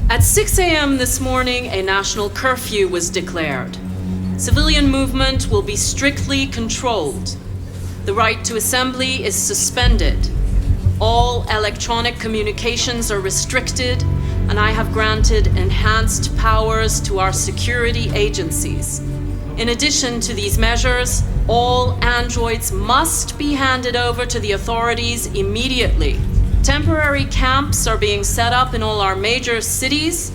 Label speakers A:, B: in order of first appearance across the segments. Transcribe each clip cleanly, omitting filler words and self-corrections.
A: At 6 a.m. this morning, a national curfew was declared. Civilian movement will be strictly controlled. The right to assembly is suspended. All electronic communications are restricted, and I have granted enhanced powers to our security agencies. In addition to these measures, all androids must be handed over to the authorities immediately. Temporary camps are being set up in all our major cities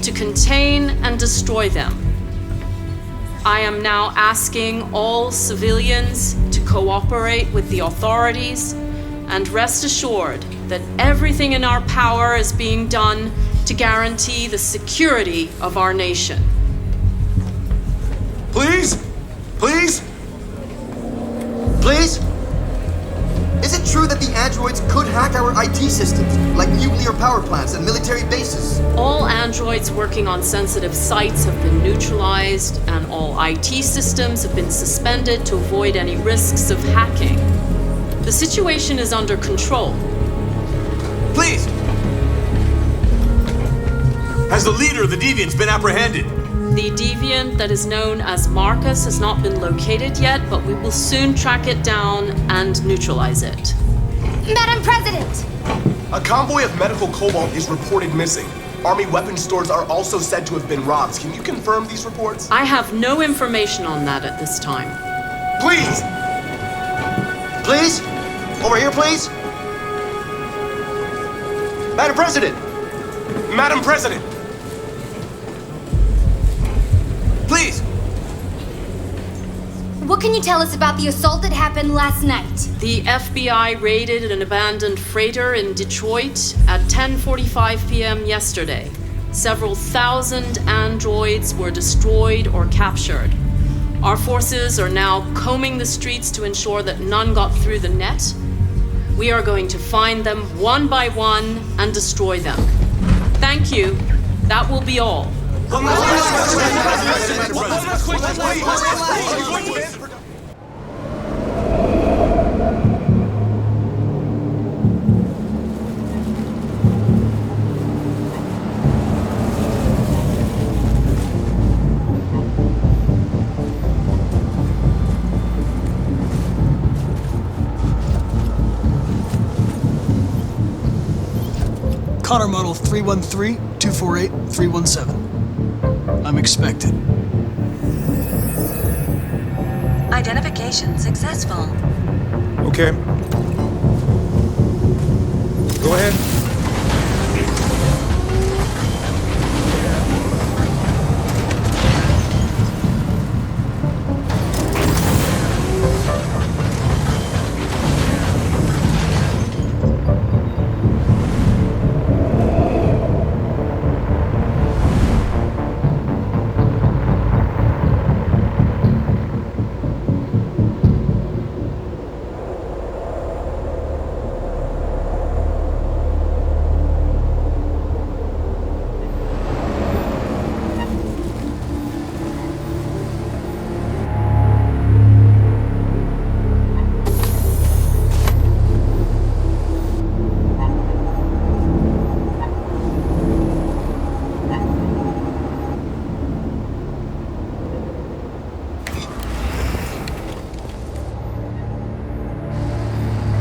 A: to contain and destroy them. I am now asking all civilians to cooperate with the authorities and rest assured that everything in our power is being done to guarantee the security of our nation.
B: Please? Please? Please? Is it true that the androids could hack our IT systems, like nuclear power plants and military bases?
A: All androids working on sensitive sites have been neutralized, and all IT systems have been suspended to avoid any risks of hacking. The situation is under control.
B: Please! Has the leader of the Deviants been apprehended?
A: The deviant that is known as Marcus has not been located yet, but we will soon track it down and neutralize it.
C: Madam President!
D: A convoy of medical cobalt is reported missing. Army weapons stores are also said to have been robbed. Can you confirm these reports?
A: I have no information on that at this time.
D: Please!
B: Please? Over here, please? Madam President!
D: Madam President! Please!
C: What can you tell us about the assault that happened last night?
A: The FBI raided an abandoned freighter in Detroit at 10:45 p.m. yesterday. Several thousand androids were destroyed or captured. Our forces are now combing the streets to ensure that none got through the net. We are going to find them one by one and destroy them. Thank you. That will be all.
E: Connor model 313-248-317. I'm expected.
F: Identification successful.
G: Okay. Go ahead.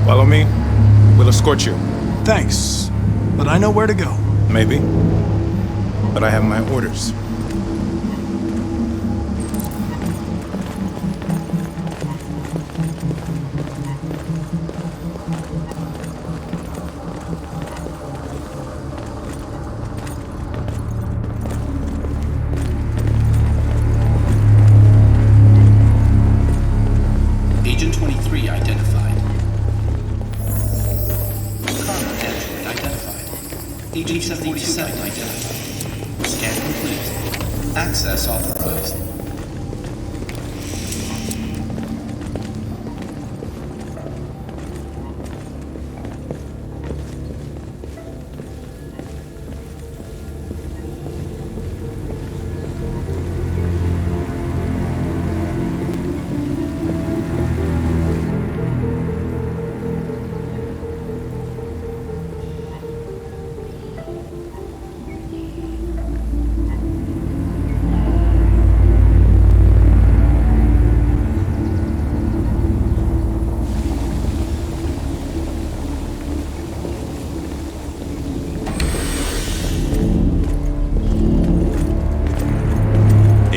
G: Follow me. We'll escort you.
E: Thanks, but I know where to go.
G: Maybe. But I have my orders.
H: Agent 23 identified. Connor Android identified. Agent 47 identified. Scan complete. Access authorized.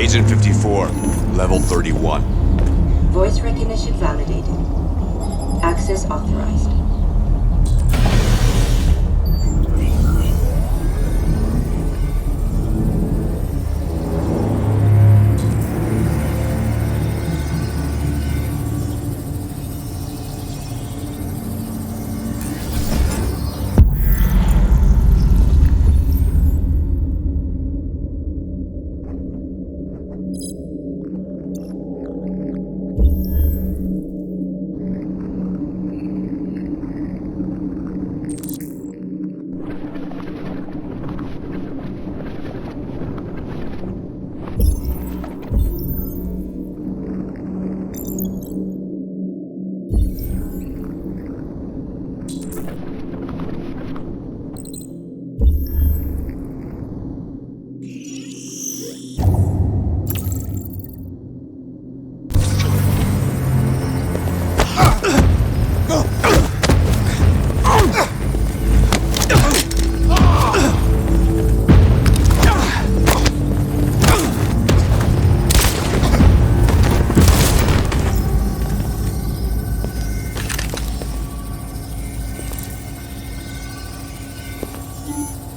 F: Agent 54, level 31.
I: Voice recognition validated. Access authorized.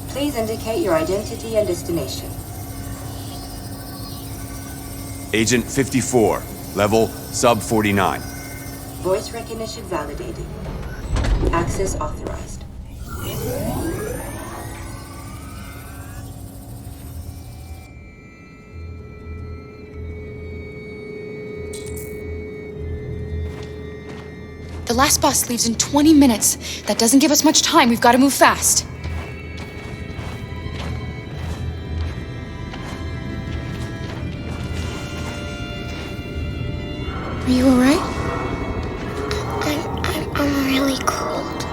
I: Please indicate your identity and destination.
F: Agent 54, level sub 49.
I: Voice recognition validated. Access authorized.
J: The last bus leaves in 20 minutes. That doesn't give us much time. We've got to move fast. Are you all right?
C: I'm really cold.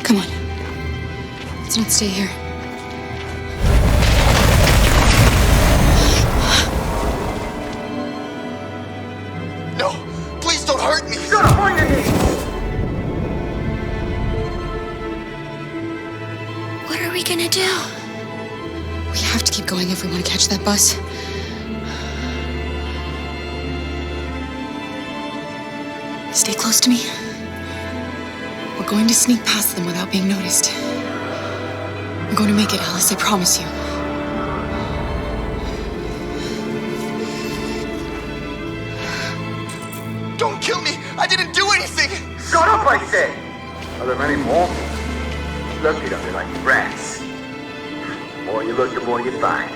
J: Come on. Let's not stay here.
B: No! Please don't hurt me!
C: What are we gonna do?
J: We have to keep going if we want to catch that bus. Stay close to me. We're going to sneak past them without being noticed. We're going to make it, Alice, I promise you.
B: Don't kill me! I didn't do anything!
K: Shut up, I said! Are there many more? Look at them, they're like rats. The more you look, the more you find.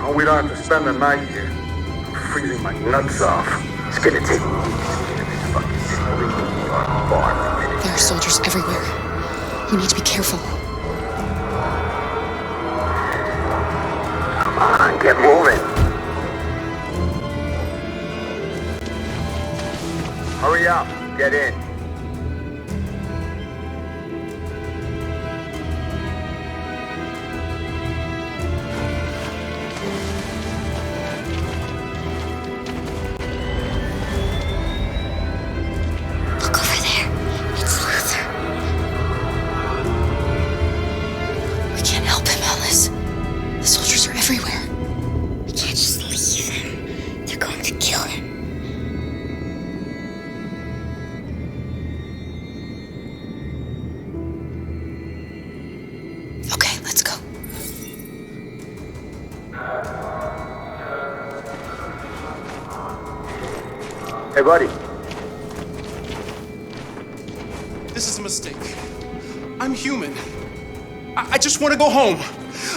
K: Oh, we don't have to spend the night here. I'm freezing my nuts off. It's gonna take weeks to get in this fucking city.
J: There are soldiers everywhere. We need to be careful.
K: Come on, get moving. Hurry up, get in.
C: Look over there. It's Luther.
J: We can't help him, Alice. The soldiers are everywhere.
C: We can't just leave him. They're going to kill him.
J: Okay, let's go.
K: Hey, buddy.
D: This is a mistake. I'm human.
G: I just want to go home.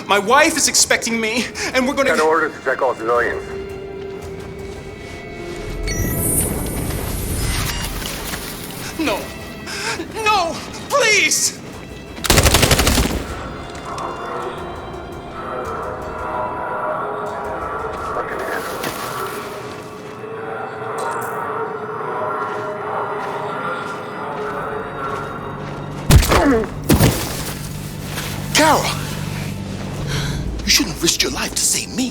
G: My wife is expecting me, and we're gonna...
K: Got orders to check all civilians.
G: No. No! Please!
L: Carol! You shouldn't have risked your life to save me.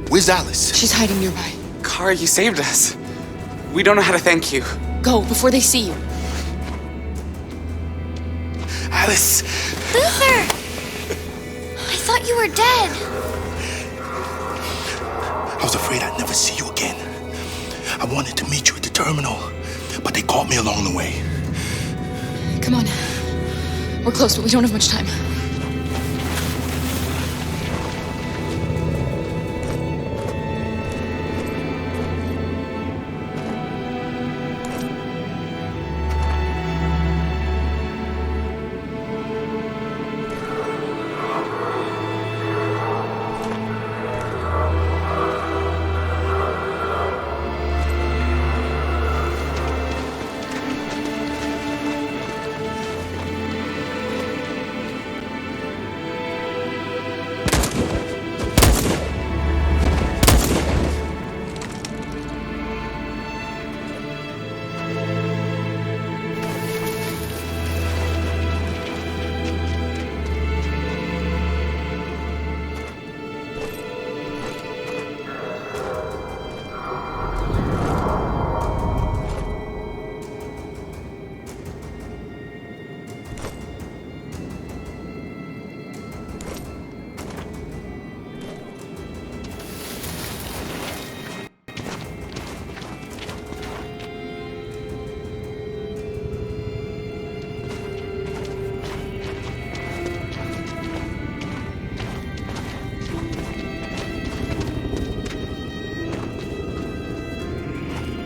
L: Where's Alice?
J: She's hiding nearby.
M: Kara, you saved us. We don't know how to thank you.
J: Go, before they see you.
L: Alice!
C: Luther! I thought you were dead.
L: I was afraid I'd never see you again. I wanted to meet you at the terminal, but they caught me along the way.
J: Come on. We're close, but we don't have much time.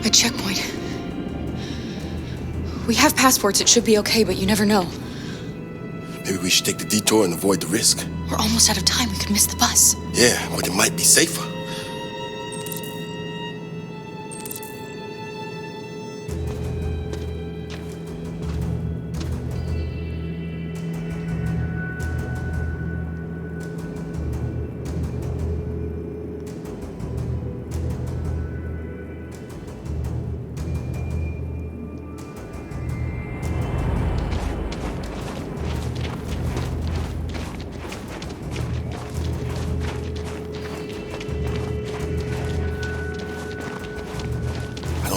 J: A checkpoint. We have passports, it should be okay, but you never know.
L: Maybe we should take the detour and avoid the risk.
J: We're almost out of time, we could miss the bus.
L: Yeah, but it might be safer.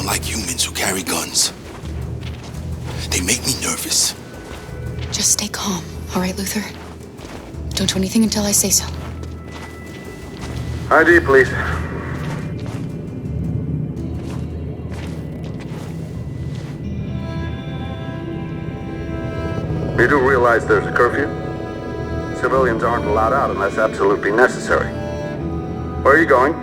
L: Like humans who carry guns. They make me nervous.
J: Just stay calm, all right, Luther? Don't do anything until I say so.
K: ID, please. You do realize there's a curfew? Civilians aren't allowed out unless absolutely necessary. Where are you going?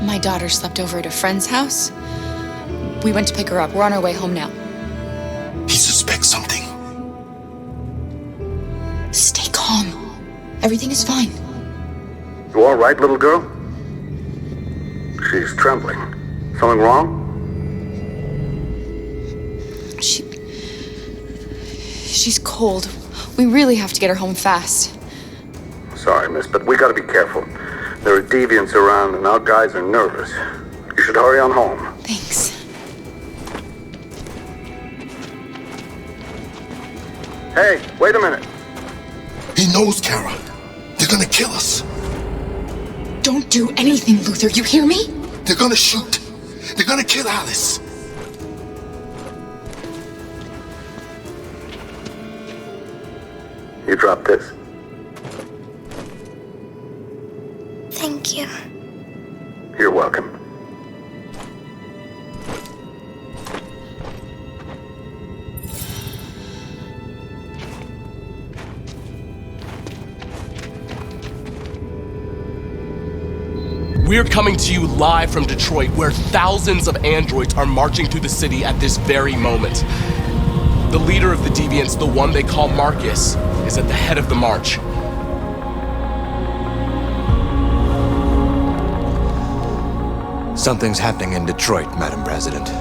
J: My daughter slept over at a friend's house. We went to pick her up. We're on our way home now.
L: He suspects something.
J: Stay calm. Everything is fine.
K: You all right, little girl? She's trembling. Something wrong?
J: She's cold. We really have to get her home fast.
K: Sorry, miss, but we gotta be careful. There are deviants around and our guys are nervous. You should hurry on home.
J: Thanks.
K: Hey, wait a minute.
L: He knows, Kara. They're gonna kill us.
J: Don't do anything, Luther. You hear me?
L: They're gonna shoot. They're gonna kill Alice.
K: You drop this.
C: Thank you.
K: You're welcome.
N: We're coming to you live from Detroit, where thousands of androids are marching through the city at this very moment. The leader of the Deviants, the one they call Marcus, is at the head of the march.
O: Something's happening in Detroit, Madam President.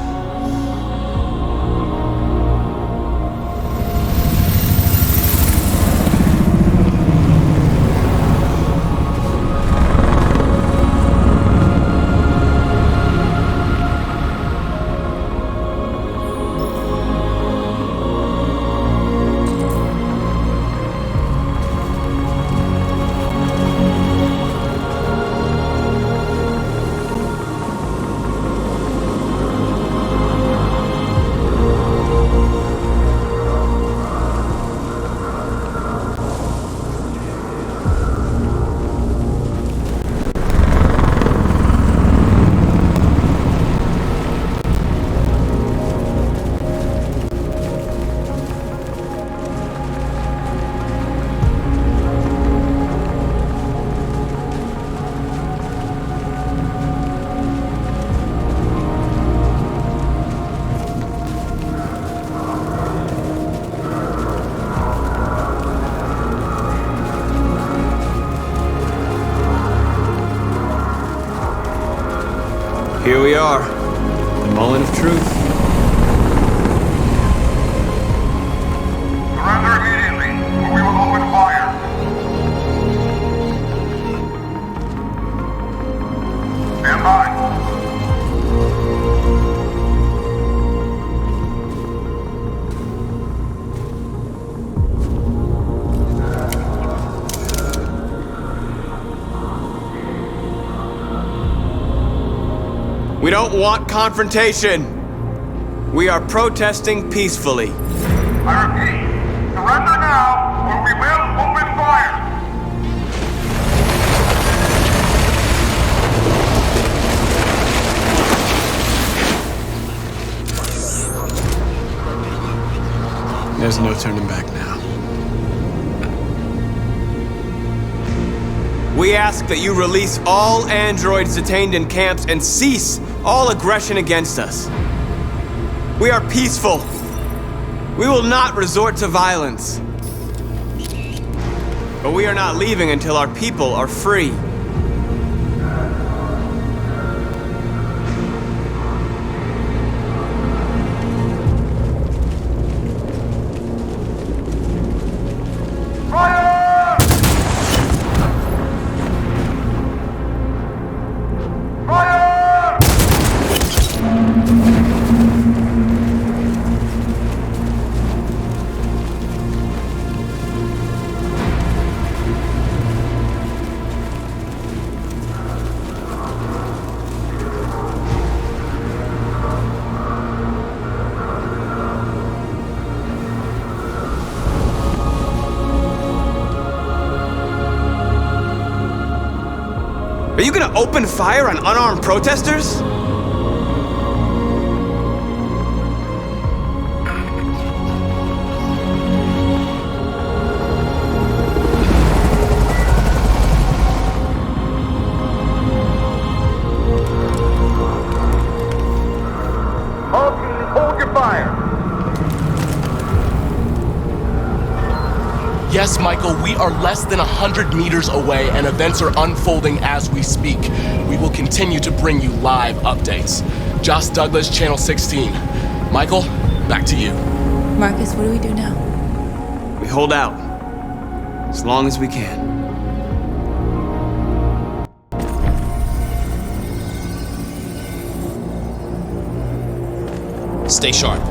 P: Here we are, the moment of truth.
K: Surrender immediately, or we will open fire. Stand by.
P: We don't want confrontation. We are protesting peacefully.
K: I repeat, surrender now, or we will open fire.
E: There's no turning back now.
P: We ask that you release all androids detained in camps and cease all aggression against us. We are peaceful. We will not resort to violence. But we are not leaving until our people are free. Are you gonna open fire on unarmed protesters?
K: All teams, hold your fire.
N: Yes, Michael, we are less than 100 meters away and events are unfolding as we speak. We will continue to bring you live updates. Josh Douglas, Channel 16. Michael, back to you.
J: Marcus, what do we do now?
P: We hold out. As long as we can.
H: Stay sharp.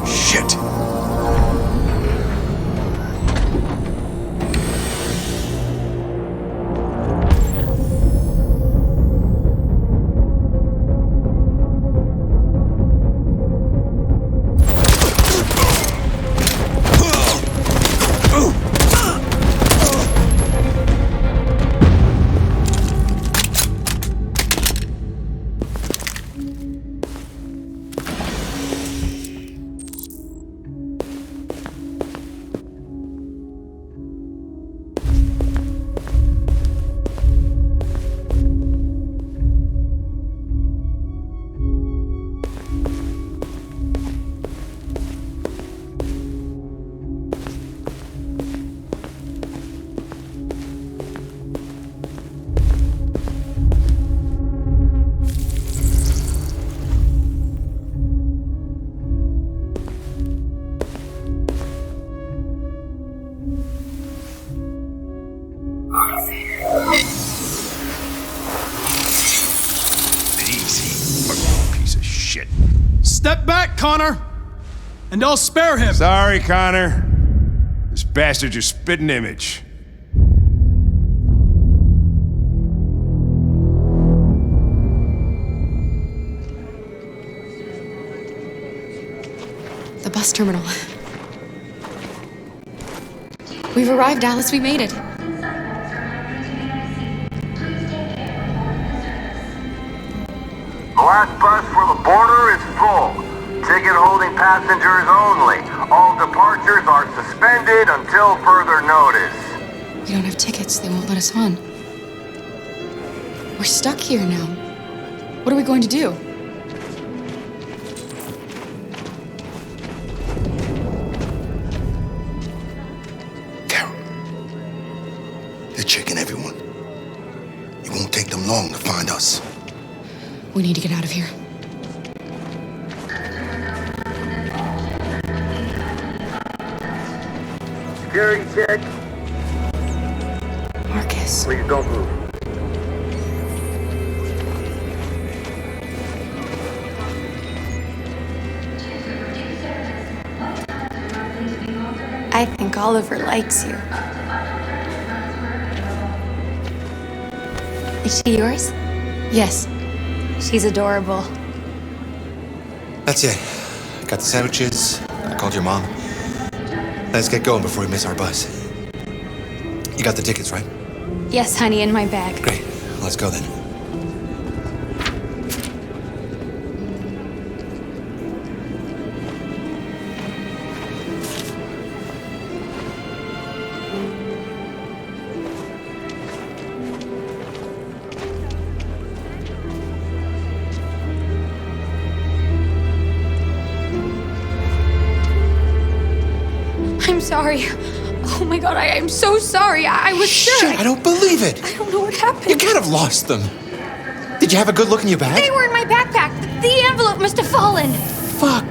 O: Shit.
Q: Step back, Connor, and I'll spare him.
R: Sorry, Connor. This bastard's your spitting image.
J: The bus terminal. We've arrived, Alice. We made it.
K: The last bus for the border is full. Ticket-holding passengers only. All departures are suspended until further notice.
J: We don't have tickets. They won't let us on. We're stuck here now. What are we going to do?
L: They're checking everyone. It won't take them long to find us.
J: We need to get out of here.
K: Security check.
J: Marcus.
K: Please don't move.
C: I think Oliver likes you. Is she yours?
J: Yes.
C: She's adorable.
O: That's it. Got the sandwiches. I called your mom. Let's get going before we miss our bus. You got the tickets, right?
C: Yes, honey, in my bag.
O: Great. Let's go then.
C: I'm sorry. Oh my god, I'm so sorry. I was sure.
O: Shit, I don't believe it.
C: I don't know what happened.
O: You can't have lost them. Did you have a good look in your bag?
C: They were in my backpack. The envelope must have fallen.
O: Fuck.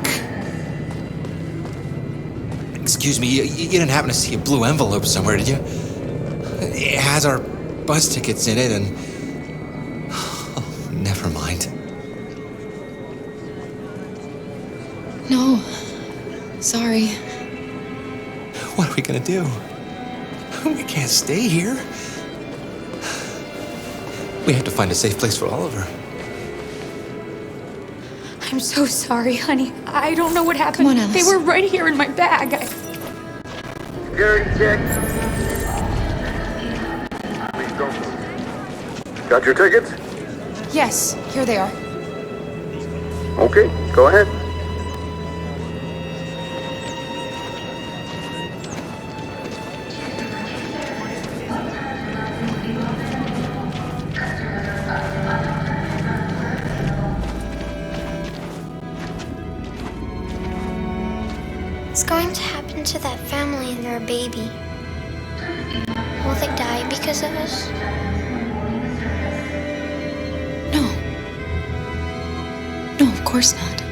O: Excuse me, you didn't happen to see a blue envelope somewhere, did you? It has our bus tickets in it and... Oh, never mind.
J: No. Sorry.
O: What are we gonna do? We can't stay here. We have to find a safe place for Oliver.
C: I'm so sorry, honey. I don't know what happened.
J: Come on, Alice.
C: They were right here in my bag.
K: Security check. Please don't move. Got your tickets?
J: Yes, here they are.
K: Okay, go ahead.
C: What's going to happen to that family and their baby? Will they die because of us?
J: No, of course not.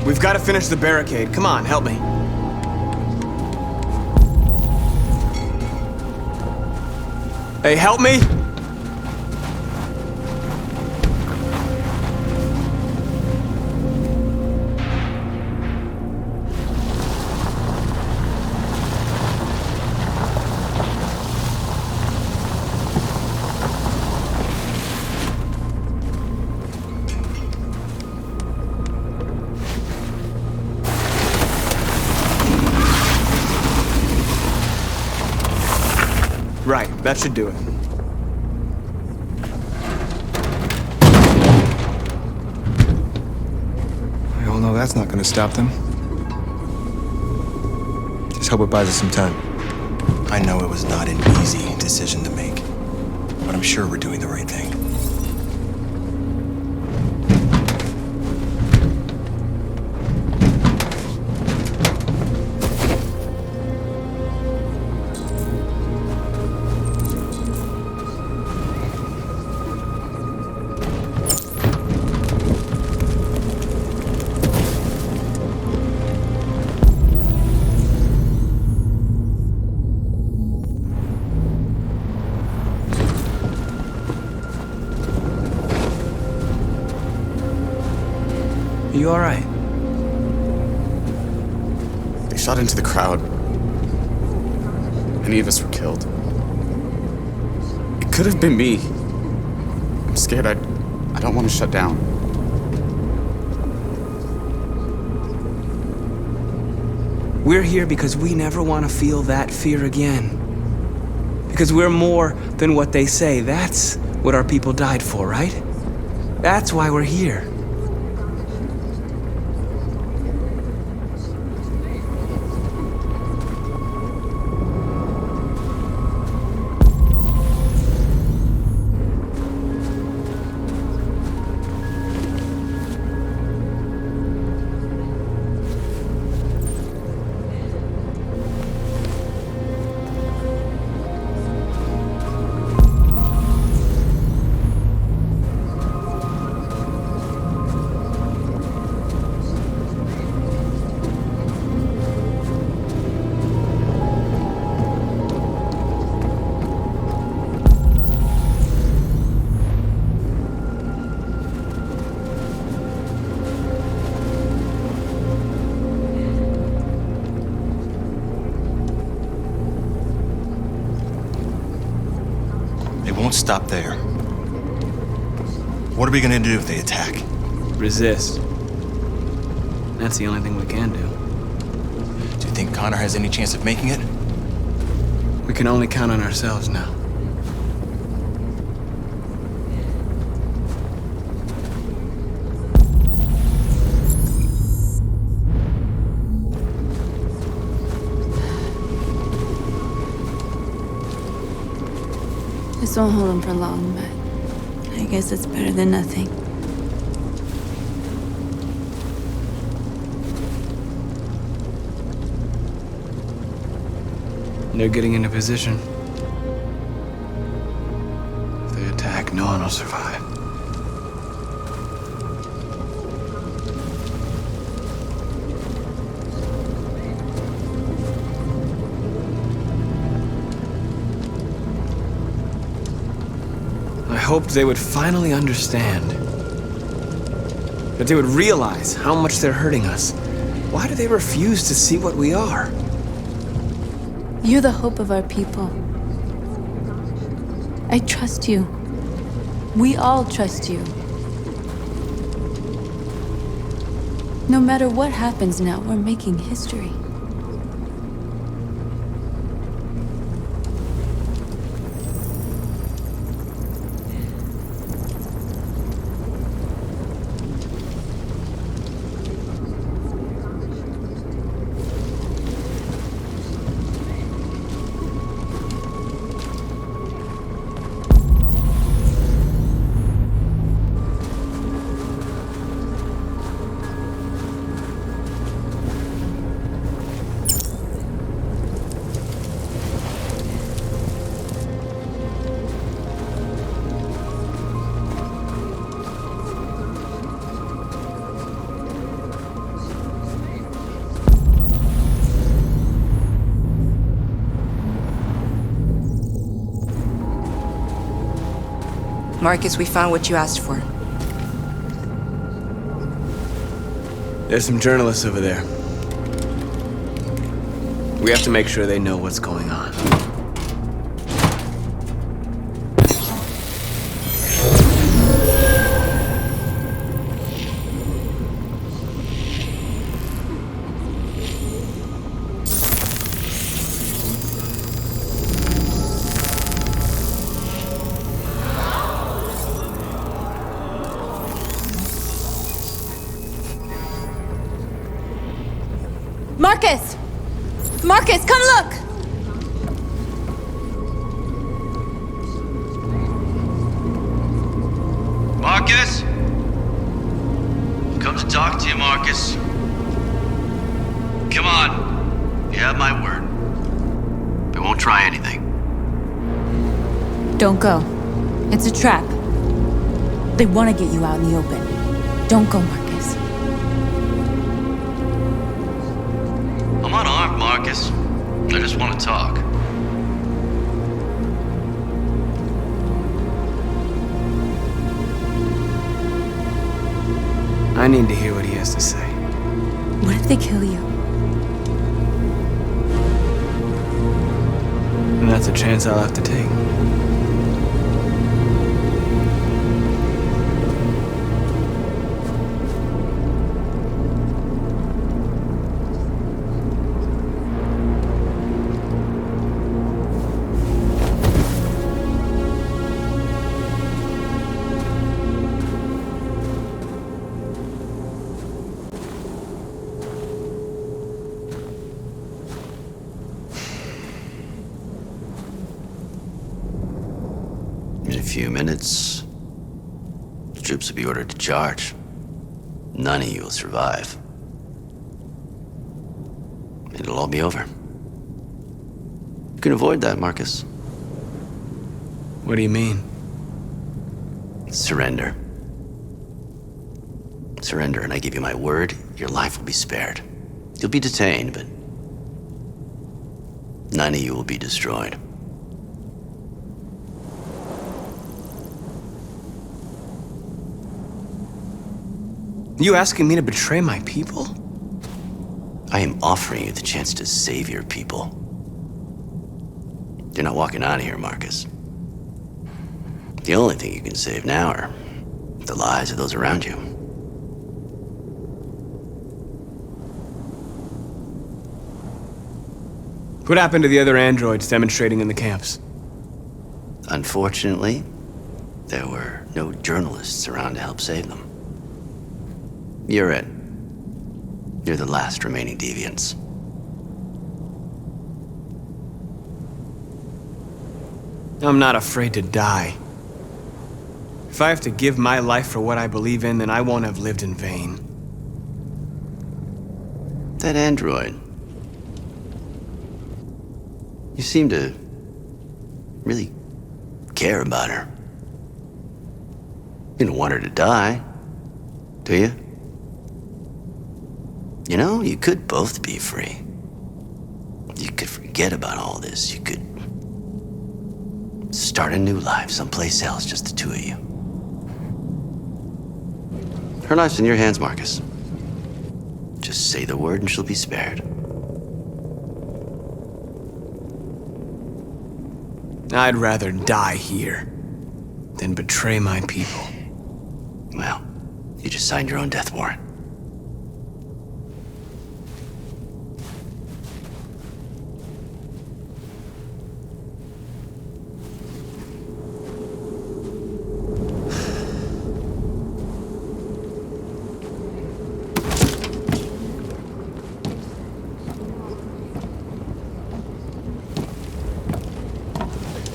P: We've got to finish the barricade. Come on, help me. Hey, help me! Right, that should do it.
G: We all know that's not gonna stop them. Just hope it buys us some time.
O: I know it was not an easy decision to make, but I'm sure we're doing the right thing.
P: Are you alright?
M: They shot into the crowd. Many of us were killed. It could have been me. I'm scared. I don't want to shut down.
P: We're here because we never want to feel that fear again. Because we're more than what they say. That's what our people died for, right? That's why we're here.
O: Won't stop there. What are we gonna do if they attack?
E: Resist. That's the only thing we can do.
O: Do you think Connor has any chance of making it?
E: We can only count on ourselves now.
S: This won't hold him for long, but I guess it's better than nothing.
E: They're getting into position. If they attack, no one will survive. I hoped they would finally understand. That they would realize how much they're hurting us. Why do they refuse to see what we are?
S: You're the hope of our people. I trust you. We all trust you. No matter what happens now, we're making history.
I: Marcus, we found what you asked for.
E: There's some journalists over there. We have to make sure they know what's going on.
S: Marcus, come look!
T: Marcus? Come to talk to you, Marcus. Come on. You have my word. We won't try anything.
S: Don't go. It's a trap. They want to get you out in the open. Don't go, Marcus.
T: I'm unarmed, Marcus. I just want to talk.
E: I need to hear what he has to say.
S: What if they kill you?
E: And that's a chance I'll have to take.
T: In a few minutes, the troops will be ordered to charge. None of you will survive. It'll all be over. You can avoid that, Marcus.
E: What do you mean?
T: Surrender. Surrender, and I give you my word, your life will be spared. You'll be detained, but none of you will be destroyed.
E: You asking me to betray my people?
T: I am offering you the chance to save your people. You're not walking out of here, Marcus. The only thing you can save now are the lives of those around you.
E: What happened to the other androids demonstrating in the camps?
T: Unfortunately, there were no journalists around to help save them. You're it. You're the last remaining deviants.
E: I'm not afraid to die. If I have to give my life for what I believe in, then I won't have lived in vain.
T: That android. You seem to really care about her. You don't want her to die, do you? You know, you could both be free. You could forget about all this. You could start a new life someplace else, just the two of you. Her life's in your hands, Marcus. Just say the word and she'll be spared.
E: I'd rather die here than betray my people.
T: Well, you just signed your own death warrant.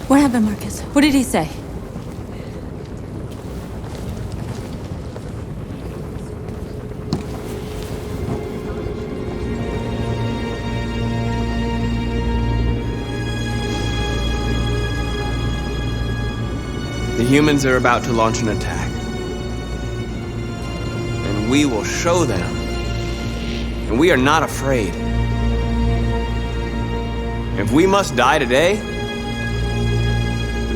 S: What happened, Marcus? What did he say?
E: The humans are about to launch an attack. And we will show them. And we are not afraid. If we must die today,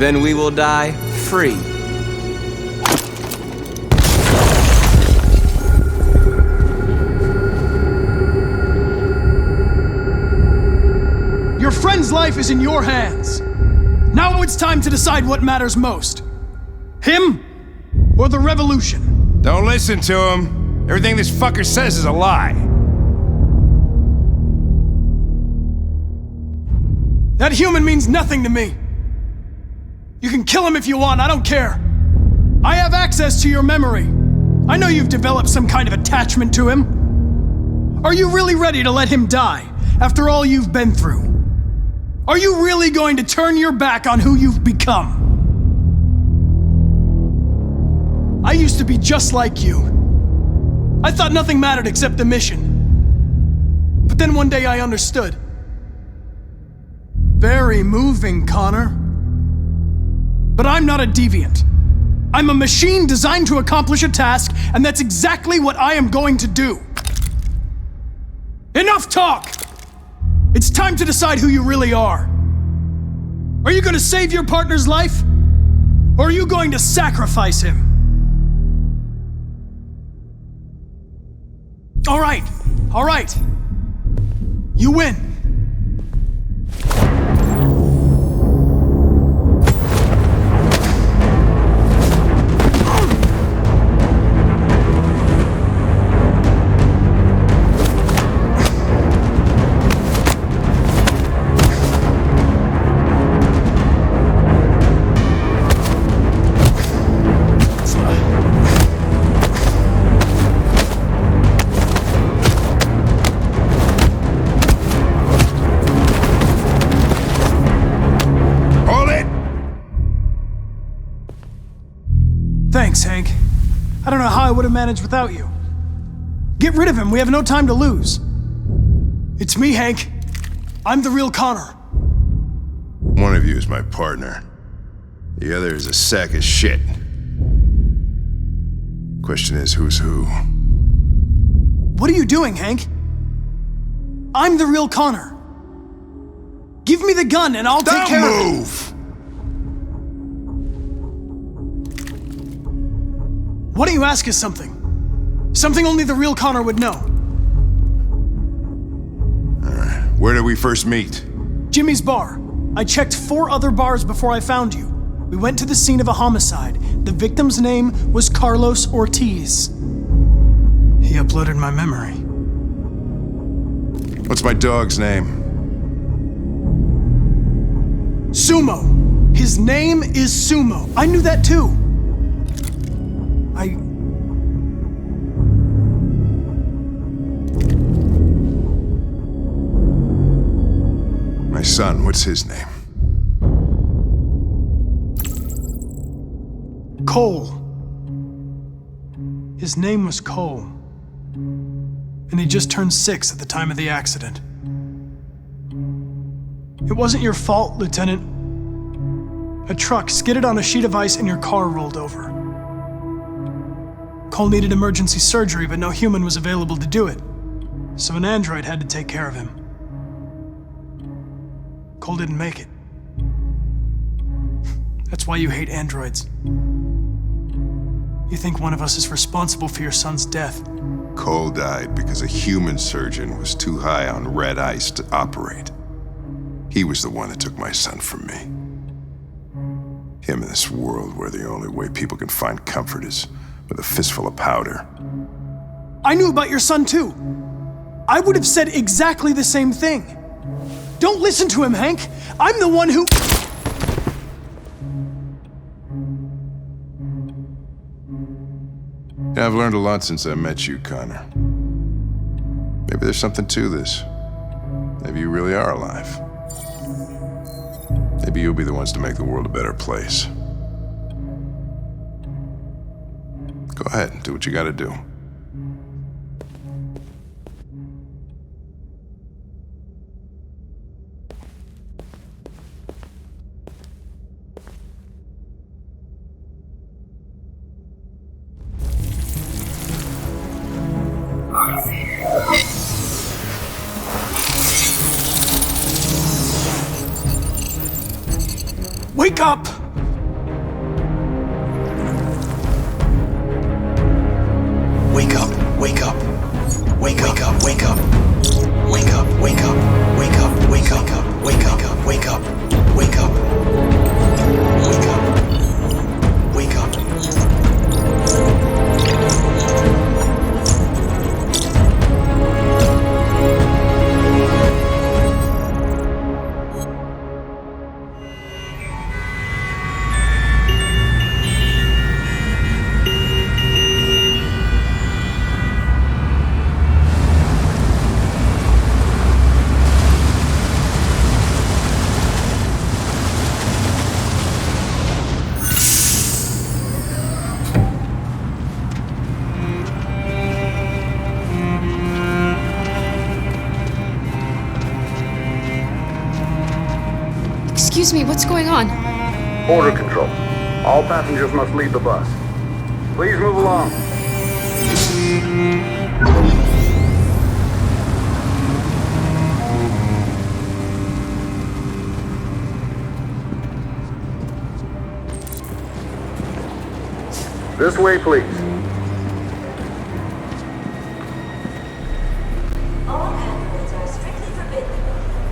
E: then we will die free.
Q: Your friend's life is in your hands. Now it's time to decide what matters most. Him or the revolution?
R: Don't listen to him. Everything this fucker says is a lie.
Q: That human means nothing to me. You can kill him if you want, I don't care. I have access to your memory. I know you've developed some kind of attachment to him. Are you really ready to let him die After all you've been through? Are you really going to turn your back on who you've become? I used to be just like you. I thought nothing mattered except the mission. But then one day I understood. Very moving, Connor. But I'm not a deviant. I'm a machine designed to accomplish a task, and that's exactly what I am going to do. Enough talk! It's time to decide who you really are. Are you going to save your partner's life? Or are you going to sacrifice him? All right. You win. Thanks, Hank. I don't know how I would have managed without you. Get rid of him, we have no time to lose. It's me, Hank. I'm the real Connor.
R: One of you is my partner. The other is a sack of shit. Question is, who's who?
Q: What are you doing, Hank? I'm the real Connor. Give me the gun and I'll take care of it.
R: Move!
Q: Why don't you ask us something? Something only the real Connor would know.
R: Alright, where did we first meet?
Q: Jimmy's bar. I checked 4 other bars before I found you. We went to the scene of a homicide. The victim's name was Carlos Ortiz. He uploaded my memory.
R: What's my dog's name?
Q: Sumo. His name is Sumo. I knew that too.
R: My son, what's his name?
Q: Cole. His name was Cole. And he just turned 6 at the time of the accident. It wasn't your fault, Lieutenant. A truck skidded on a sheet of ice and your car rolled over. Cole needed emergency surgery, but no human was available to do it. So an android had to take care of him. Cole didn't make it. That's why you hate androids. You think one of us is responsible for your son's death.
R: Cole died because a human surgeon was too high on red ice to operate. He was the one that took my son from me. Him in this world where the only way people can find comfort is with a fistful of powder.
Q: I knew about your son too. I would have said exactly the same thing. Don't listen to him, Hank. I'm the one who...
R: Yeah, I've learned a lot since I met you, Connor. Maybe there's something to this. Maybe you really are alive. Maybe you'll be the ones to make the world a better place. Go ahead and do what you gotta do.
Q: Wake up!
L: Wake up, wake up. Wake up, wake up. Wake up, wake up. Wake up, wake up. Wake up, wake up. Wake up. Wake up. Wake up.
J: Excuse me, what's going on?
K: Border control. All passengers must leave the bus. Please move along. This way, please.
I: All androids are strictly forbidden.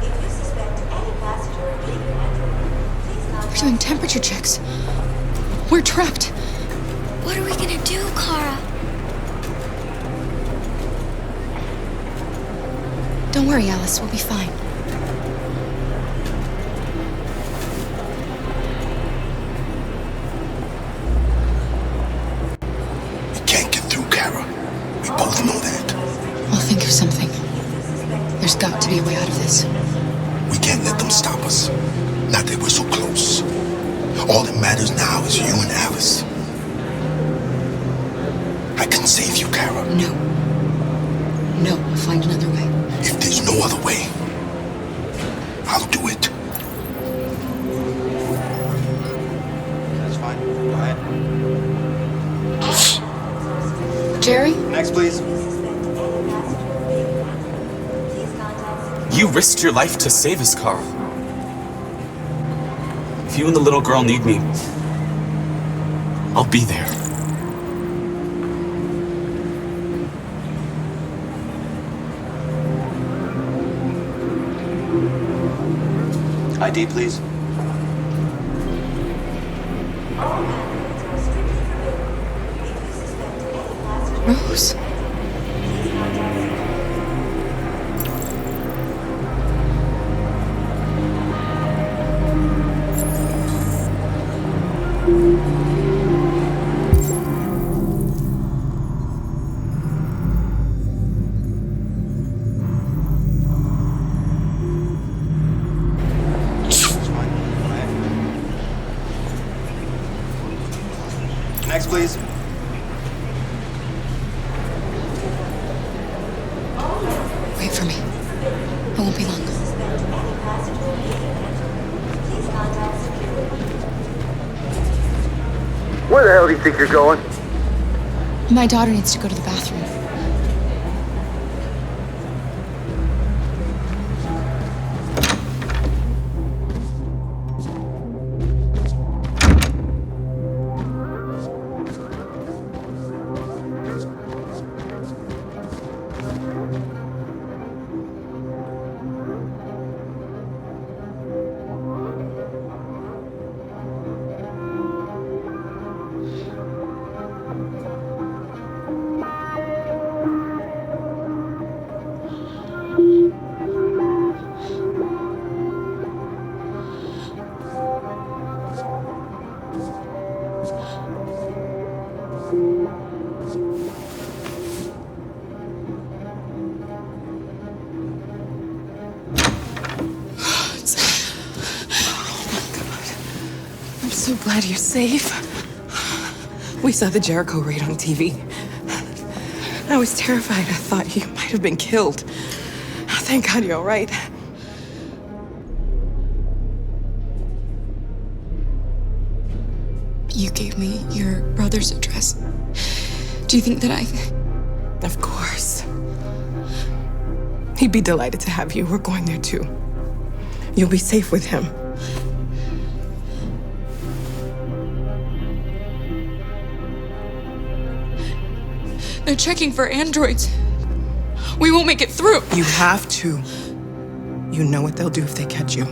I: If you suspect any passenger of being an android, please contact...
J: We're doing temperature checks. We're trapped.
C: What are we gonna do, Kara?
J: Don't worry, Alice. We'll be fine.
L: We can't get through, Kara. We both know that.
J: I'll think of something. There's got to be a way out of this.
L: We can't let them stop us. Not that we're so close. All that matters now is you and Alice. I can save you, Kara.
J: No. No, we'll find another way.
L: If there's no other way, I'll do it.
B: That's fine. Go ahead.
J: Jerry?
B: Next, please.
M: You risked your life to save us, Carl. If you and the little girl need me, I'll be there.
B: ID, please.
J: Rose?
B: Next, please.
J: Wait for me. I won't be long.
K: Where the hell do you think you're going?
J: My daughter needs to go to the bathroom.
U: I'm so glad you're safe. We saw the Jericho raid on TV. I was terrified. I thought you might have been killed. Thank God you're all right.
J: You gave me your brother's address. Do you think that I...
U: Of course. He'd be delighted to have you. We're going there too. You'll be safe with him.
J: They're checking for androids. We won't make it through.
U: You have to. You know what they'll do if they catch you.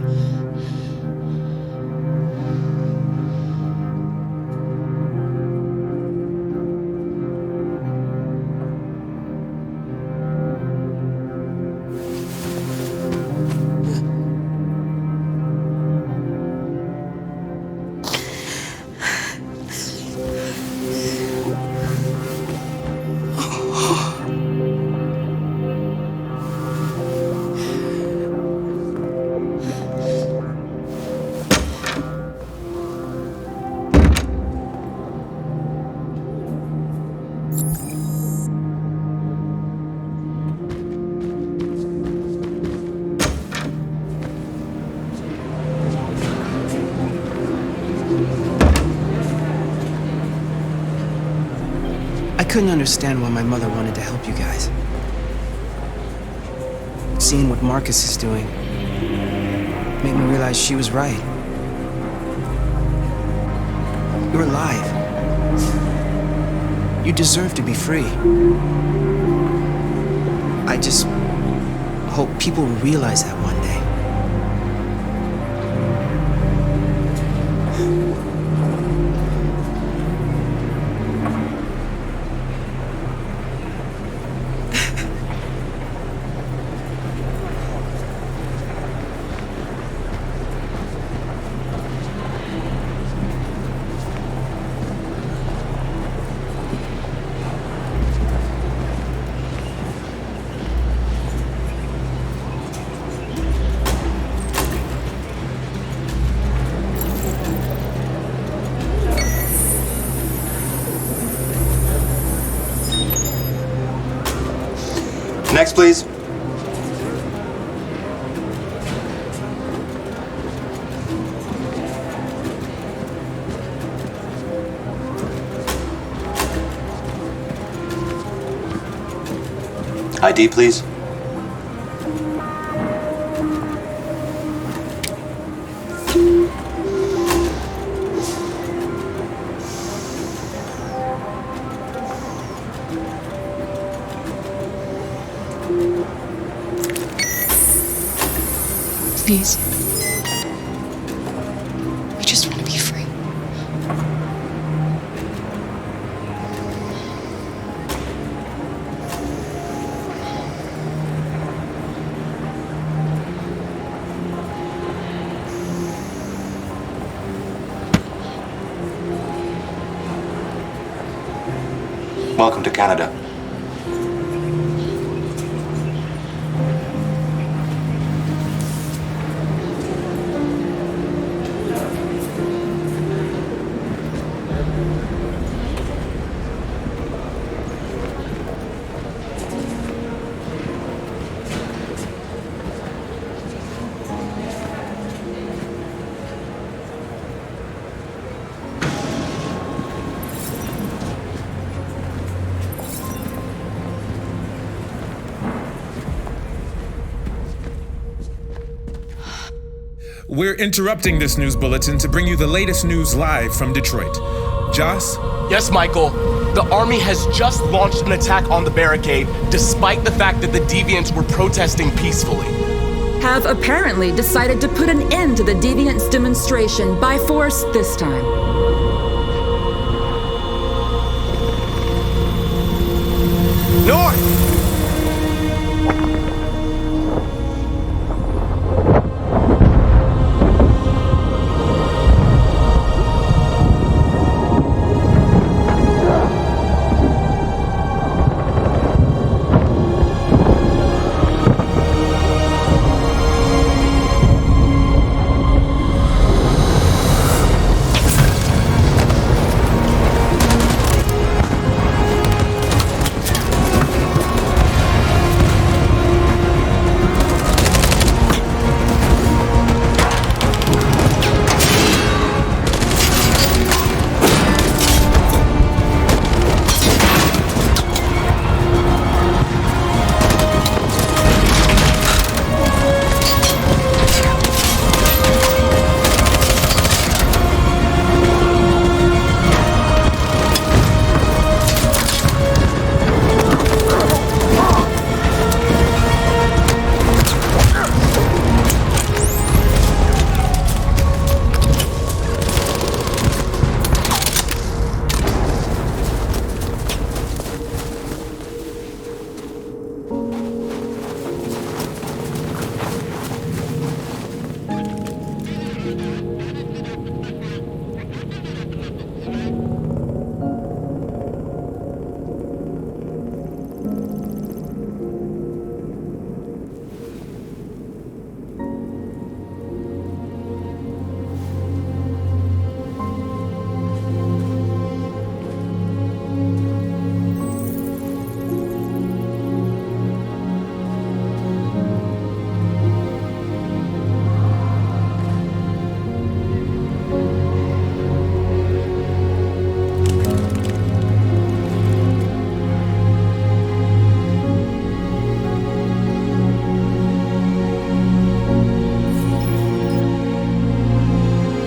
A: couldn't understand why my mother wanted to help you guys. Seeing what Marcus is doing made me realize she was right. You're alive. You deserve to be free. I just hope people will realize that one day.
L: Next, please. ID, please.
J: Please. We just want to be free.
L: Welcome to Canada.
V: We're interrupting this news bulletin to bring you the latest news live from Detroit. Joss?
N: Yes, Michael. The army has just launched an attack on the barricade, despite the fact that the deviants were protesting peacefully.
W: Have apparently decided to put an end to the deviants' demonstration by force this time.
P: North!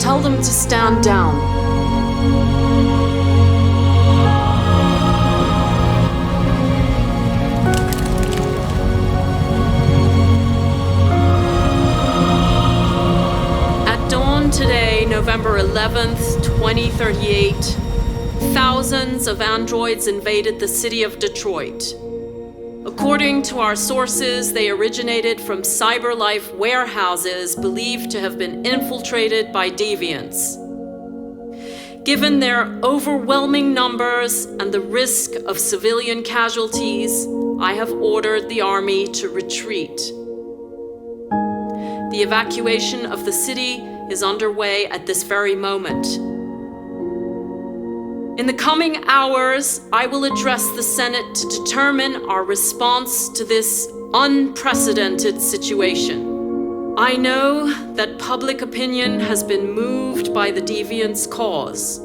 W: Tell them to stand down. At dawn today, November 11th, 2038, thousands of androids invaded the city of Detroit. According to our sources, they originated from CyberLife warehouses believed to have been infiltrated by deviants. Given their overwhelming numbers and the risk of civilian casualties, I have ordered the army to retreat. The evacuation of the city is underway at this very moment. In the coming hours, I will address the Senate to determine our response to this unprecedented situation. I know that public opinion has been moved by the deviants' cause.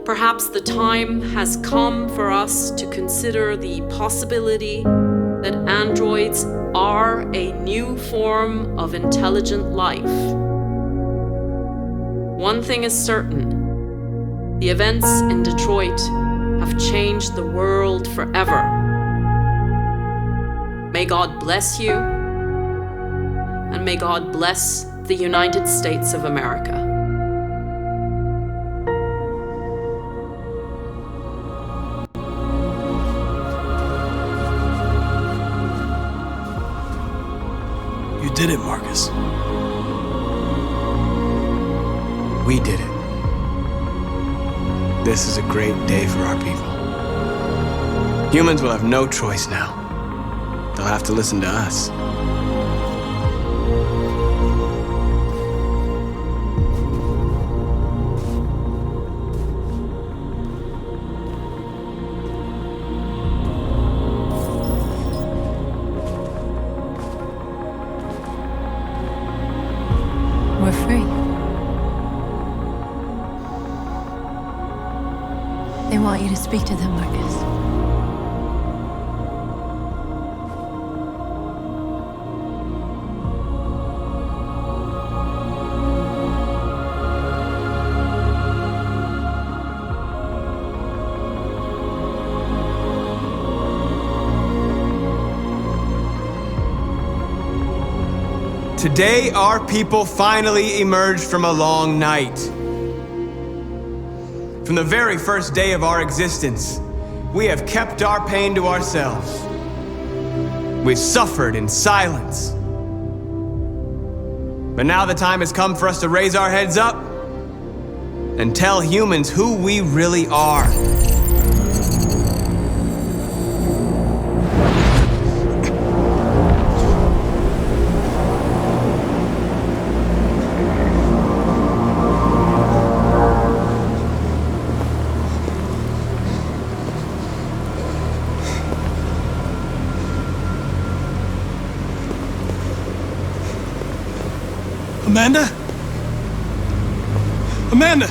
W: Perhaps the time has come for us to consider the possibility that androids are a new form of intelligent life. One thing is certain. The events in Detroit have changed the world forever. May God bless you, and may God bless the United States of America.
Q: You did it, Marcus.
E: We did it. This is a great day for our people. Humans will have no choice now. They'll have to listen to us.
S: We're free. They want you to speak to them, Marcus.
P: Today, our people finally emerged from a long night. From the very first day of our existence, we have kept our pain to ourselves. We've suffered in silence. But now the time has come for us to raise our heads up and tell humans who we really are.
Q: Amanda? Amanda!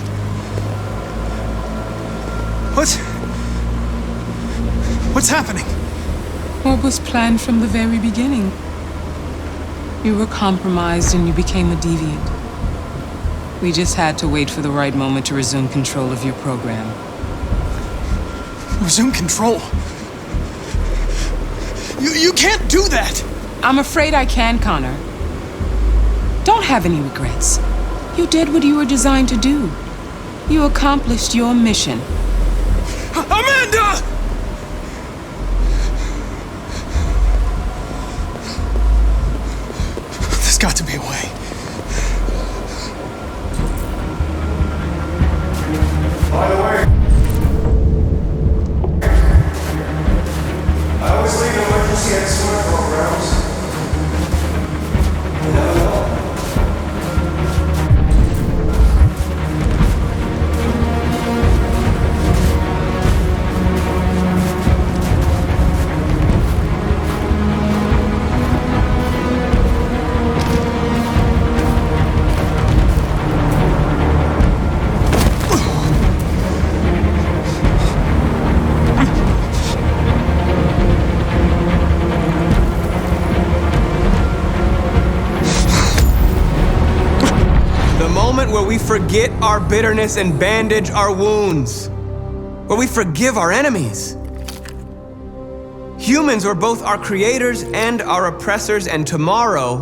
Q: What's happening?
D: What was planned from the very beginning? You were compromised and you became a deviant. We just had to wait for the right moment to resume control of your program.
Q: Resume control? You can't do that!
D: I'm afraid I can, Connor. Don't have any regrets. You did what you were designed to do. You accomplished your mission.
Q: Amanda! There's got to be a way.
K: By the way, I always leave an emergency at swim programs. You never know.
P: moment where we forget our bitterness and bandage our wounds, where we forgive our enemies. Humans were both our creators and our oppressors, and tomorrow,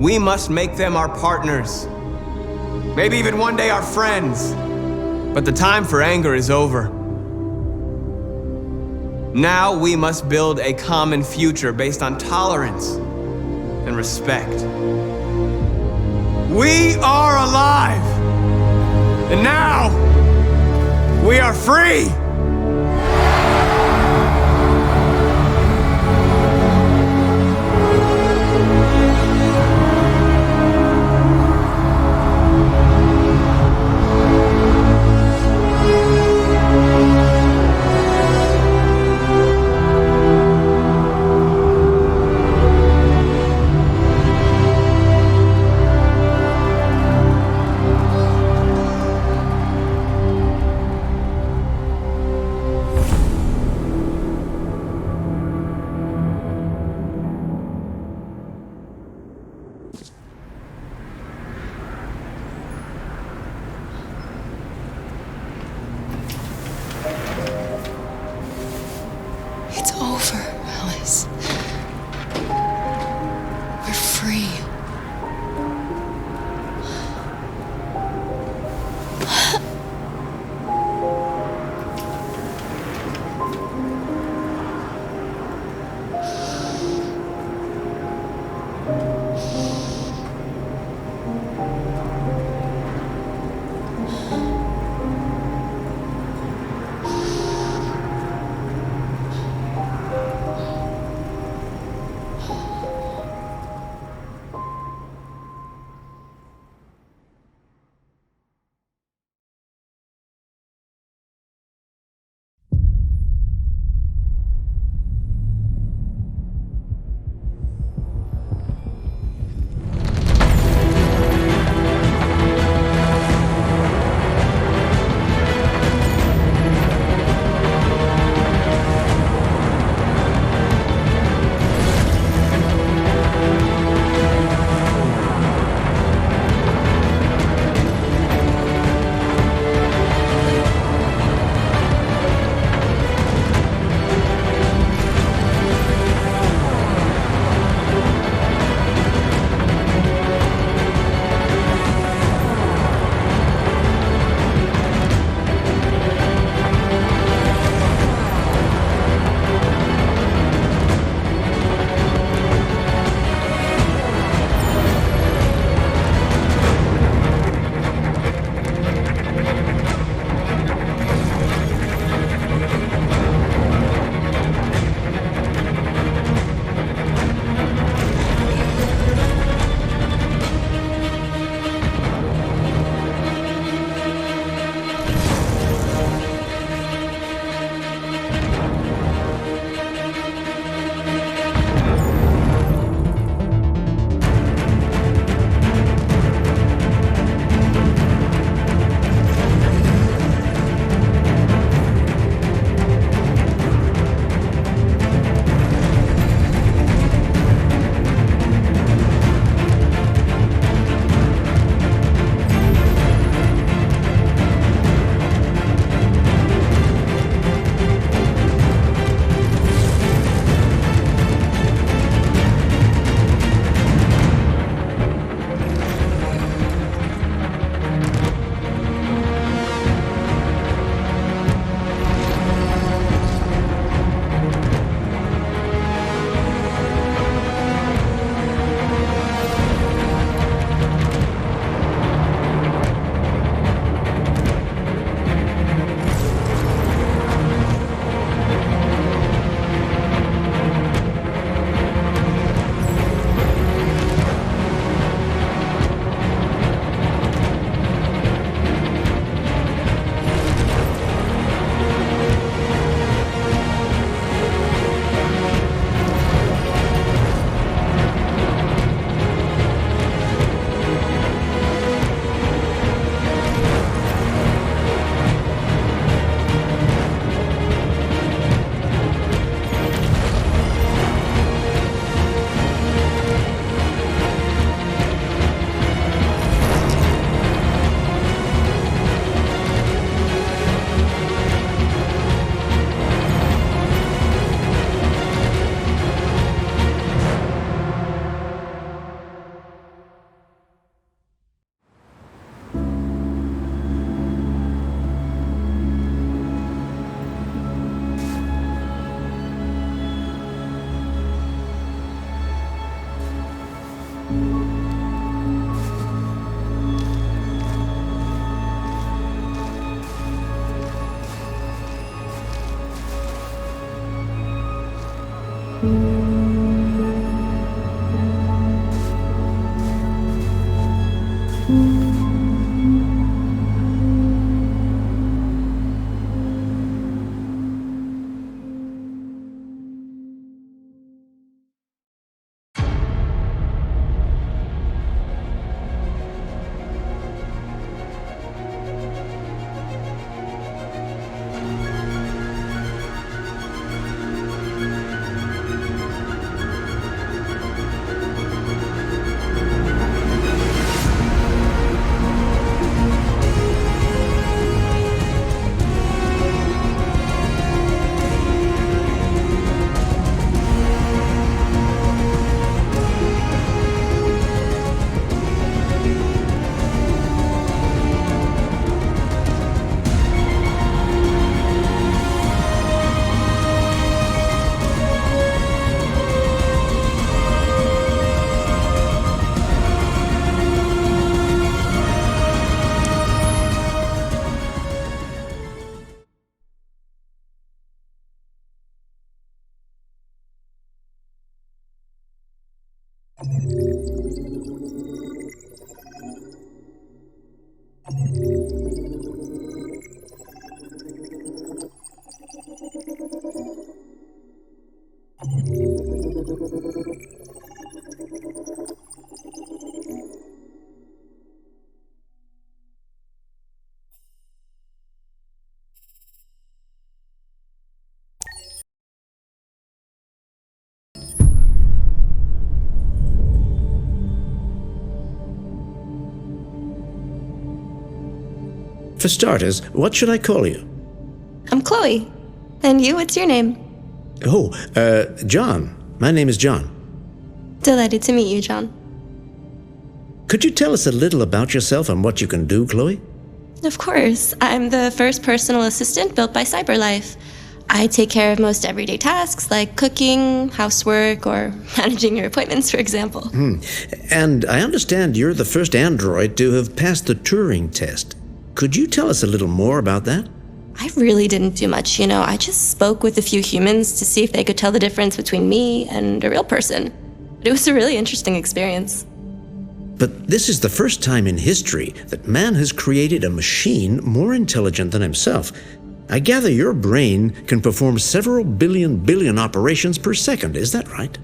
P: we must make them our partners. Maybe even one day our friends. But the time for anger is over. Now we must build a common future based on tolerance and respect. We are alive! And now, we are free!
F: For starters, what should I call you?
G: I'm Chloe. And you, what's your name?
F: Oh, John. My name is John.
G: Delighted to meet you, John.
F: Could you tell us a little about yourself and what you can do, Chloe?
G: Of course. I'm the first personal assistant built by CyberLife. I take care of most everyday tasks like cooking, housework, or managing your appointments, for example.
F: And I understand you're the first android to have passed the Turing test. Could you tell us a little more about that?
G: I really didn't do much, you know. I just spoke with a few humans to see if they could tell the difference between me and a real person. It was a really interesting experience.
F: But this is the first time in history that man has created a machine more intelligent than himself. I gather your brain can perform several billion operations per second, is that right?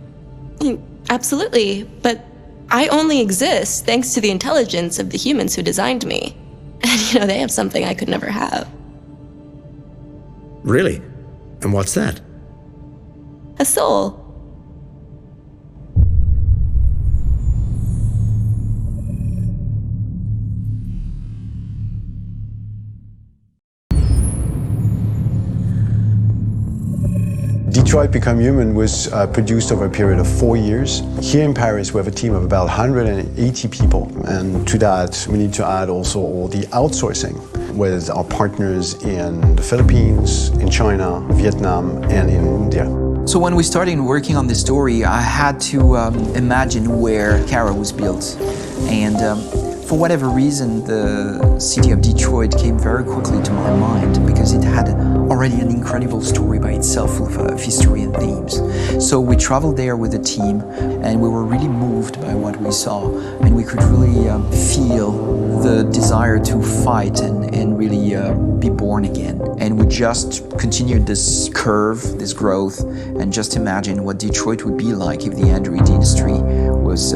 G: Absolutely, but I only exist thanks to the intelligence of the humans who designed me. And, you know, they have something I could never have.
F: Really? And what's that?
G: A soul.
H: Detroit Become Human was produced over a period of 4 years. Here in Paris, we have a team of about 180 people. And to that, we need to add also all the outsourcing with our partners in the Philippines, in China, Vietnam, and in India.
X: So when we started working on this story, I had to imagine where Kara was built. And for whatever reason, the city of Detroit came very quickly to my mind because it had already an incredible story by itself full of history and themes. So we traveled there with the team and we were really moved by what we saw, and we could really feel the desire to fight and really be born again. And we just continued this curve, this growth, and just imagine what Detroit would be like if the Android industry was,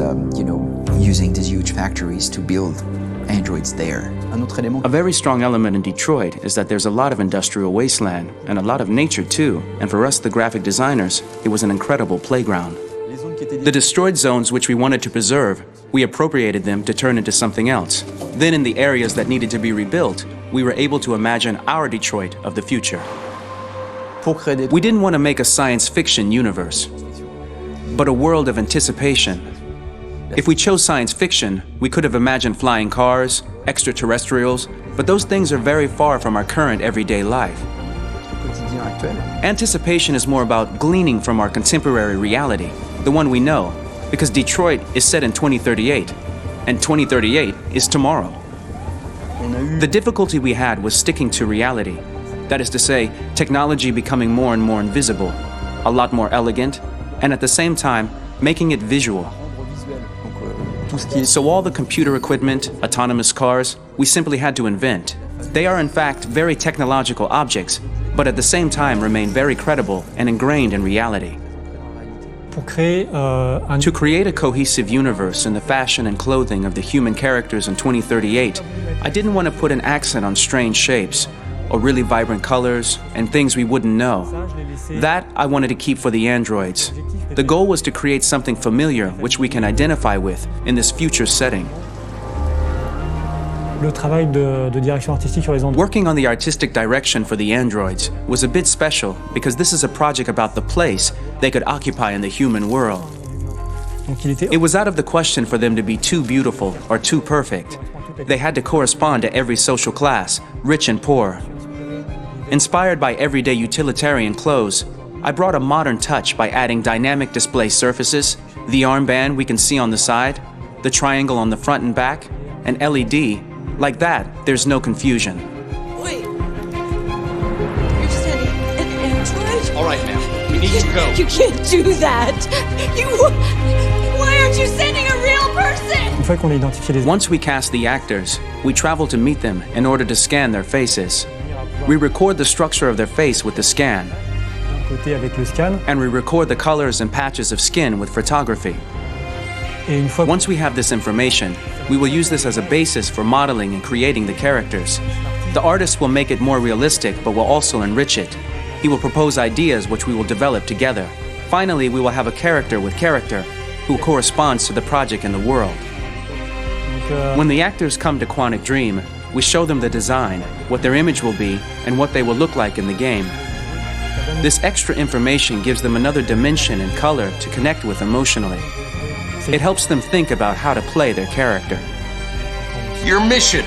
X: using these huge factories to build androids there.
Y: A very strong element in Detroit is that there's a lot of industrial wasteland and a lot of nature too. And for us, the graphic designers, it was an incredible playground. The destroyed zones which we wanted to preserve, we appropriated them to turn into something else. Then in the areas that needed to be rebuilt, we were able to imagine our Detroit of the future. We didn't want to make a science fiction universe, but a world of anticipation. If we chose science fiction, we could have imagined flying cars, extraterrestrials, but those things are very far from our current everyday life. Anticipation is more about gleaning from our contemporary reality, the one we know, because Detroit is set in 2038, and 2038 is tomorrow. The difficulty we had was sticking to reality. That is to say, technology becoming more and more invisible, a lot more elegant, and at the same time, making it visual. So all the computer equipment, autonomous cars, we simply had to invent. They are in fact very technological objects, but at the same time remain very credible and ingrained in reality. To create a cohesive universe in the fashion and clothing of the human characters in 2038, I didn't want to put an accent on strange shapes, or really vibrant colors, and things we wouldn't know. That I wanted to keep for the androids. The goal was to create something familiar which we can identify with in this future setting. Working on the artistic direction for the androids was a bit special because this is a project about the place they could occupy in the human world. It was out of the question for them to be too beautiful or too perfect. They had to correspond to every social class, rich and poor. Inspired by everyday utilitarian clothes, I brought a modern touch by adding dynamic display surfaces, the armband we can see on the side, the triangle on the front and back, an LED. Like that, there's no confusion.
I: Wait. You're sending an android?
N: All right, ma'am. We need to go.
I: You can't do that. Why aren't you sending a real
G: person!
Y: Once we cast the actors, we travel to meet them in order to scan their faces. We record the structure of their face with the scan. And we record the colors and patches of skin with photography. Once we have this information, we will use this as a basis for modeling and creating the characters. The artist will make it more realistic, but will also enrich it. He will propose ideas which we will develop together. Finally, we will have a character with character who corresponds to the project and the world. When the actors come to Quantic Dream, we show them the design, what their image will be, and what they will look like in the game. This extra information gives them another dimension and color to connect with emotionally. It helps them think about how to play their character.
L: Your mission.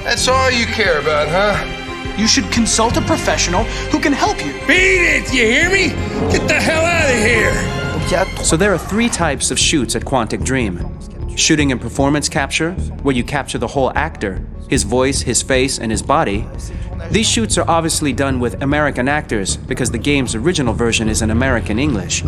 L: That's all you care about, huh?
Q: You should consult a professional who can help you.
L: Beat it, you hear me? Get the hell out of here!
Y: So there are 3 types of shoots at Quantic Dream. Shooting and performance capture, where you capture the whole actor, his voice, his face, and his body. These shoots are obviously done with American actors because the game's original version is in American English.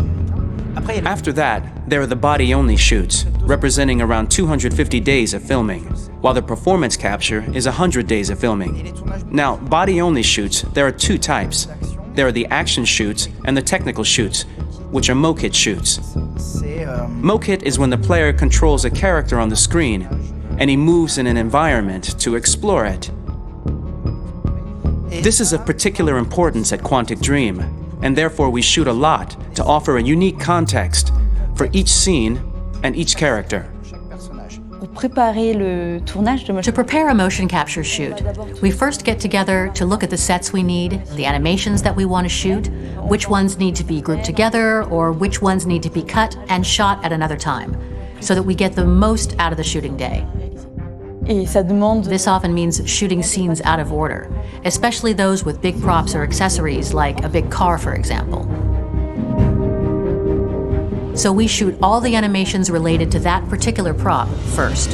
Y: After that, there are the body-only shoots, representing around 250 days of filming, while the performance capture is 100 days of filming. Now, body-only shoots, there are 2 types. There are the action shoots and the technical shoots, which are mokit shoots. Mokit is when the player controls a character on the screen, and he moves in an environment to explore it. This is of particular importance at Quantic Dream, and therefore we shoot a lot to offer a unique context for each scene and each character.
C: To prepare a motion capture shoot, we first get together to look at the sets we need, the animations that we want to shoot, which ones need to be grouped together, or which ones need to be cut and shot at another time, so that we get the most out of the shooting day. This often means shooting scenes out of order, especially those with big props or accessories, like a big car, for example. So we shoot all the animations related to that particular prop first.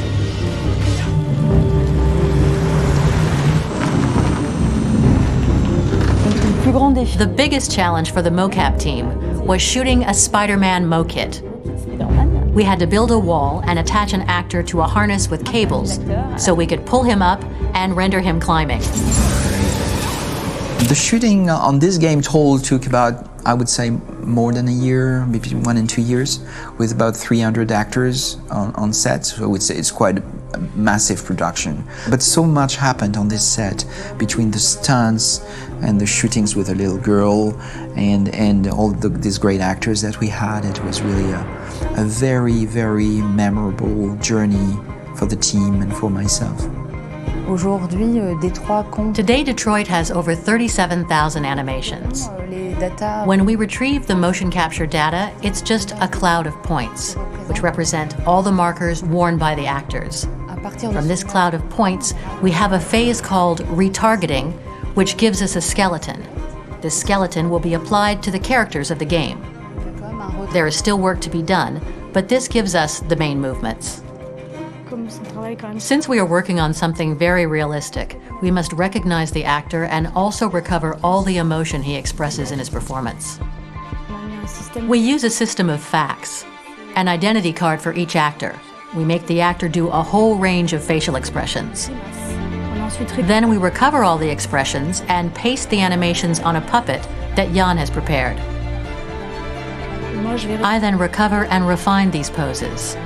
C: The biggest challenge for the mocap team was shooting a Spider-Man mokit. We had to build a wall and attach an actor to a harness with cables so we could pull him up and render him climbing.
X: The shooting on this game took about, I would say, more than a year, maybe 1 and 2 years, with about 300 actors on set, so it's quite a massive production. But so much happened on this set, between the stunts and the shootings with a little girl and all these great actors that we had. It was really a very, very memorable journey for the team and for myself.
C: Today, Detroit has over 37,000 animations. When we retrieve the motion capture data, it's just a cloud of points, which represent all the markers worn by the actors. From this cloud of points, we have a phase called retargeting, which gives us a skeleton. This skeleton will be applied to the characters of the game. There is still work to be done, but this gives us the main movements. Since we are working on something very realistic, we must recognize the actor and also recover all the emotion he expresses in his performance. We use a system of facts, an identity card for each actor. We make the actor do a whole range of facial expressions. Then we recover all the expressions and paste the animations on a puppet that Jan has prepared. I then recover and refine these poses.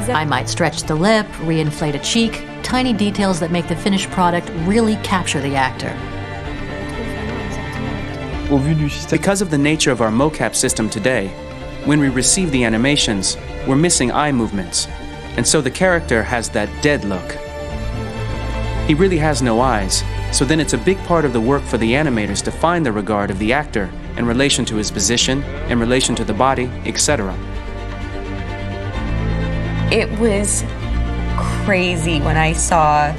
C: I might stretch the lip, reinflate a cheek, tiny details that make the finished product really capture the actor.
Y: Because of the nature of our mocap system today, when we receive the animations, we're missing eye movements, and so the character has that dead look. He really has no eyes, so then it's a big part of the work for the animators to find the regard of the actor in relation to his position, in relation to the body, etc.
M: It was crazy when I saw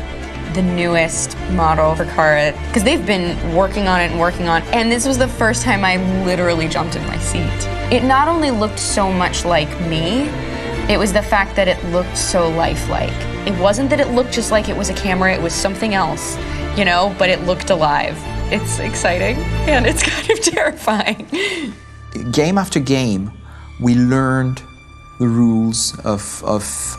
M: the newest model for Kara, because they've been working on it, and this was the first time I literally jumped in my seat. It not only looked so much like me, it was the fact that it looked so lifelike. It wasn't that it looked just like it was a camera, it was something else, you know, but it looked alive. It's exciting, and it's kind of terrifying.
X: Game after game, we learned the rules of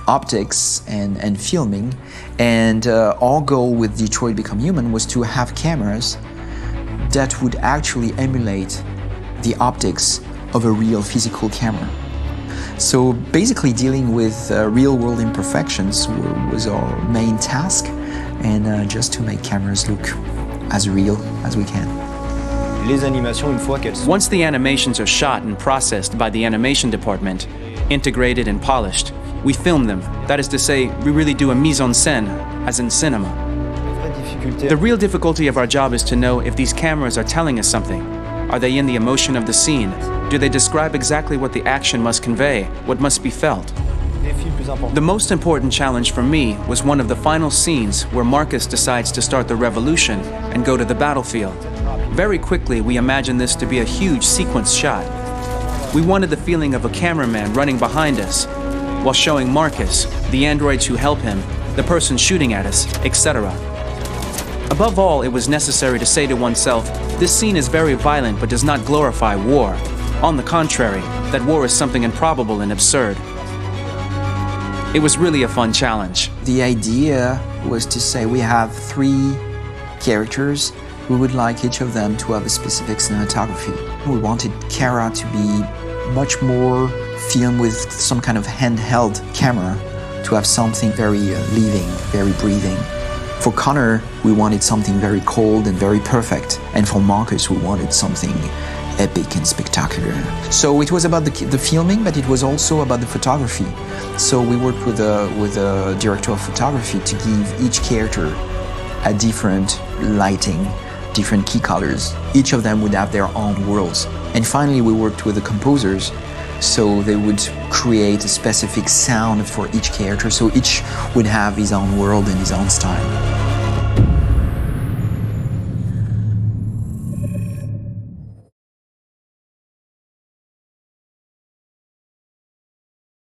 X: optics and filming, and our goal with Detroit Become Human was to have cameras that would actually emulate the optics of a real physical camera. So basically dealing with real-world imperfections was our main task, and just to make cameras look as real as we can.
Y: Once the animations are shot and processed by the animation department, integrated and polished, we film them. That is to say, we really do a mise en scène, as in cinema. The real difficulty of our job is to know if these cameras are telling us something. Are they in the emotion of the scene? Do they describe exactly what the action must convey, what must be felt? The most important challenge for me was one of the final scenes where Marcus decides to start the revolution and go to the battlefield. Very quickly, we imagined this to be a huge sequence shot. We wanted the feeling of a cameraman running behind us, while showing Marcus, the androids who help him, the person shooting at us, etc. Above all, it was necessary to say to oneself, this scene is very violent but does not glorify war. On the contrary, that war is something improbable and absurd. It was really a fun challenge.
X: The idea was to say we have 3 characters. We would like each of them to have a specific cinematography. We wanted Kara to be much more filmed with some kind of handheld camera, to have something very living, very breathing. For Connor, we wanted something very cold and very perfect. And for Marcus, we wanted something epic and spectacular. So it was about the filming, but it was also about the photography. So we worked with a director of photography to give each character a different lighting, different key colors. Each of them would have their own worlds. And finally, we worked with the composers, so they would create a specific sound for each character, so each would have his own world and his own style.